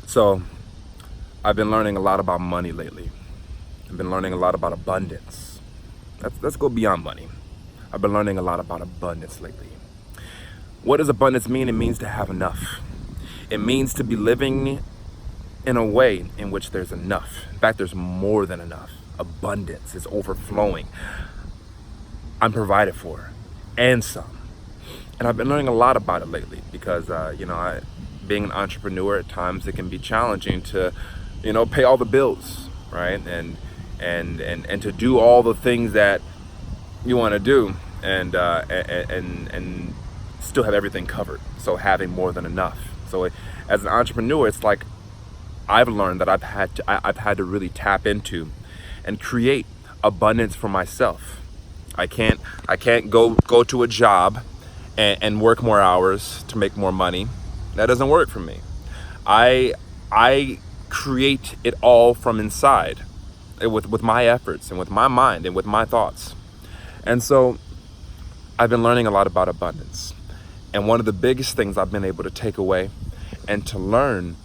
So I've been learning a lot about money lately. I've been learning a lot about abundance. Let's go beyond money. I've been learning a lot about abundance lately. What does abundance mean? It means to have enough. It means to be living in a way in which there's enough. In fact, there's more than enough. Abundance is overflowing. I'm provided for, and some. And I've been learning a lot about it lately because, being an entrepreneur, at times it can be challenging to, pay all the bills, right? And to do all the things that you want to do, and still have everything covered. So having more than enough. So as an entrepreneur, it's like I've learned that I've had to really tap into and create abundance for myself. I can't go to a job and work more hours to make more money. That doesn't work for me. I create it all from inside with my efforts and with my mind and with my thoughts. And so I've been learning a lot about abundance. And one of the biggest things I've been able to take away and to learn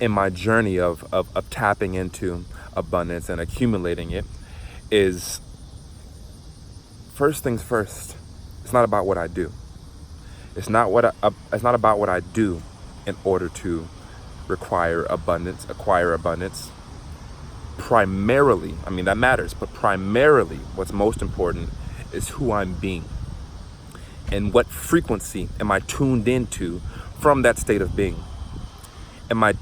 in my journey of tapping into abundance and accumulating it is, first things first, it's not about what I do. It's not about what I do in order to acquire abundance. Primarily, that matters, but primarily what's most important is who I'm being and what frequency am I tuned into from that state of being. Am I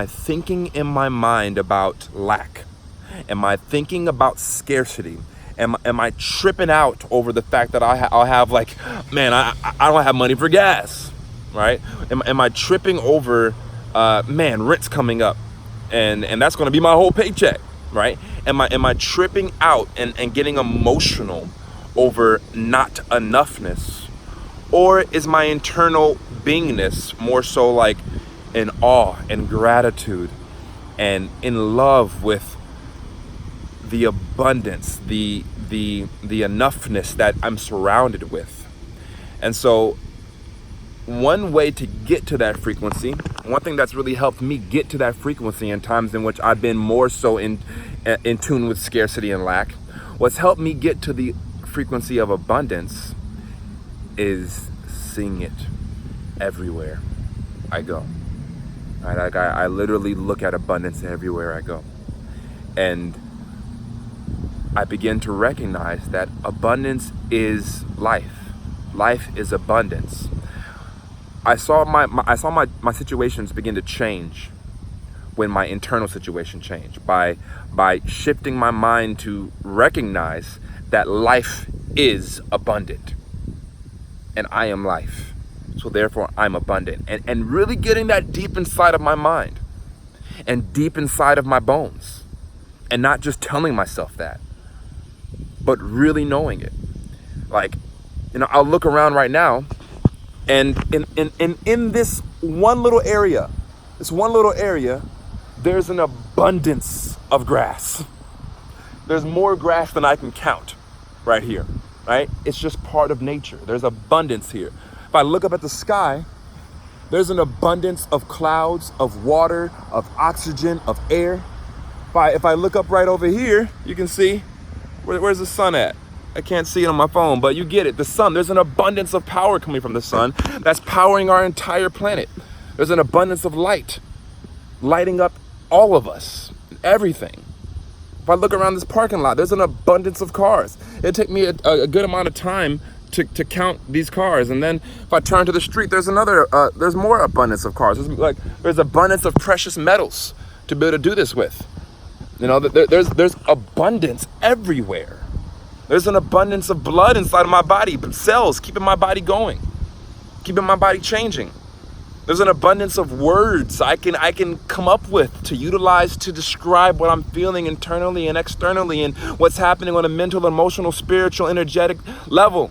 thinking in my mind about lack? Am I thinking about scarcity? Am I tripping out over the fact that I'll have I don't have money for gas, right? Am I tripping over, rent's coming up, and that's going to be my whole paycheck, right? Am I tripping out and getting emotional over not enoughness, or is my internal beingness more so like in awe and gratitude and in love with the abundance, the enoughness that I'm surrounded with? And so one way to get to that frequency, one thing that's really helped me get to that frequency in times in which I've been more so in tune with scarcity and lack, what's helped me get to the frequency of abundance is seeing it everywhere I go. Right? Like I literally look at abundance everywhere I go. And I begin to recognize that abundance is life. Life is abundance. I saw my situations begin to change when my internal situation changed by shifting my mind to recognize that life is abundant and I am life. So therefore I'm abundant, and really getting that deep inside of my mind and deep inside of my bones, and not just telling myself that, but really knowing it. I'll look around right now, and in this one little area, there's an abundance of grass. There's more grass than I can count right here, right? It's just part of nature. There's abundance here. If I look up at the sky, there's an abundance of clouds, of water, of oxygen, of air. If I look up right over here, you can see, where's the sun at? I can't see it on my phone, but you get it. The sun, there's an abundance of power coming from the sun that's powering our entire planet. There's an abundance of light, lighting up all of us, everything. If I look around this parking lot, there's an abundance of cars. It'd take me a good amount of time to count these cars. And then if I turn to the street, there's more abundance of cars. There's abundance of precious metals to be able to do this with. There's abundance everywhere. There's an abundance of blood inside of my body, but cells keeping my body going, keeping my body changing. There's an abundance of words I can come up with to utilize to describe what I'm feeling internally and externally and what's happening on a mental, emotional, spiritual, energetic level.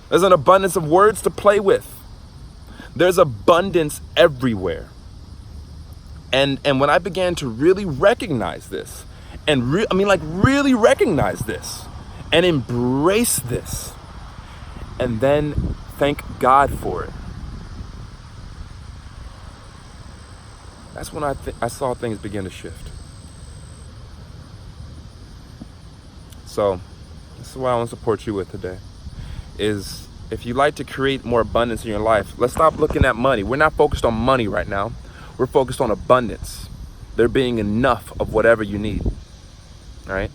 There's an abundance of words to play with. There's abundance everywhere. And when I began to really recognize this, and really recognize this and embrace this, and then thank God for it, That's when I saw things begin to shift. So this is what I want to support you with today, is if you like to create more abundance in your life, let's stop looking at money. We're not focused on money right now. We're focused on abundance. There being enough of whatever you need, all right?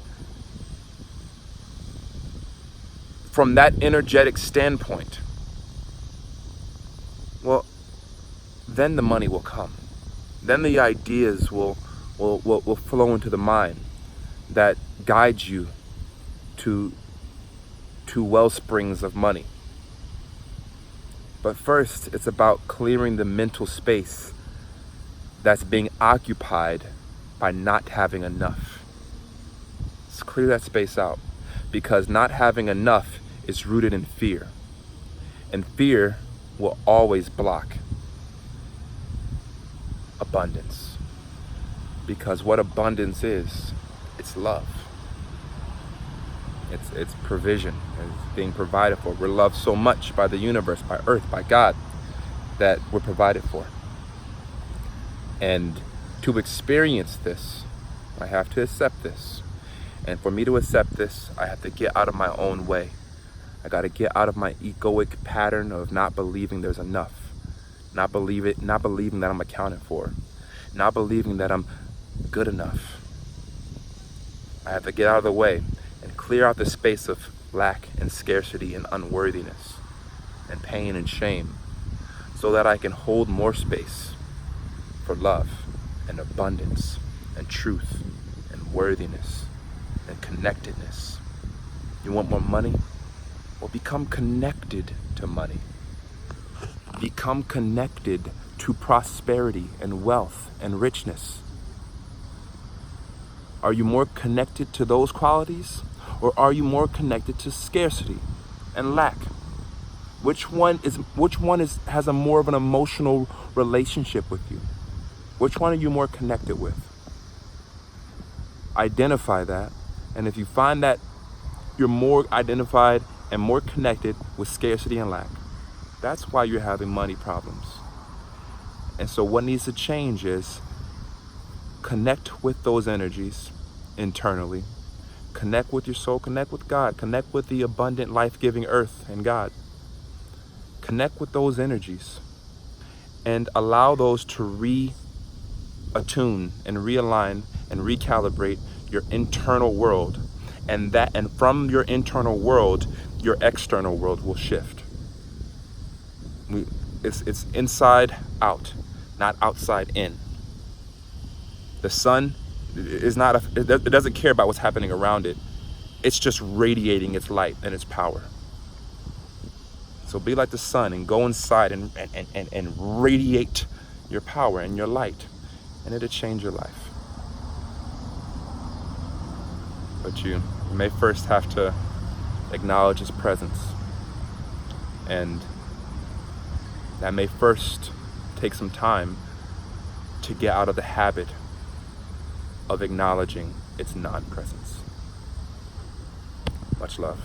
From that energetic standpoint, well, then the money will come. Then the ideas will flow into the mind that guides you to well springs of money. But first, it's about clearing the mental space that's being occupied by not having enough. Let's clear that space out, because not having enough is rooted in fear. And fear will always block abundance. Because what abundance is, it's love. It's provision. It's being provided for. We're loved so much by the universe, by earth, by God, that we're provided for. And to experience this, I have to accept this. And for me to accept this, I have to get out of my own way. I got to get out of my egoic pattern of not believing there's enough. Not believing that I'm accounted for. Not believing that I'm good enough. I have to get out of the way and clear out the space of lack and scarcity and unworthiness and pain and shame, so that I can hold more space for love and abundance and truth and worthiness and connectedness. You want more money? Well, become connected to money. Become connected to prosperity and wealth and richness. Are you more connected to those qualities, or are you more connected to scarcity and lack? Which one has a more of an emotional relationship with you? Which one are you more connected with? Identify that, and if you find that you're more identified and more connected with scarcity and lack, that's why you're having money problems. And so what needs to change is connect with those energies internally. Connect with your soul, connect with God, connect with the abundant, life-giving earth and God. Connect with those energies and allow those to attune and realign and recalibrate your internal world. And from your internal world, your external world will shift. It's inside out, not outside in. The sun is it doesn't care about what's happening around it. It's just radiating its light and its power. So be like the sun and go inside and radiate your power and your light, and it'll change your life. But you may first have to acknowledge his presence, and that may first take some time to get out of the habit of acknowledging its non-presence. Much love.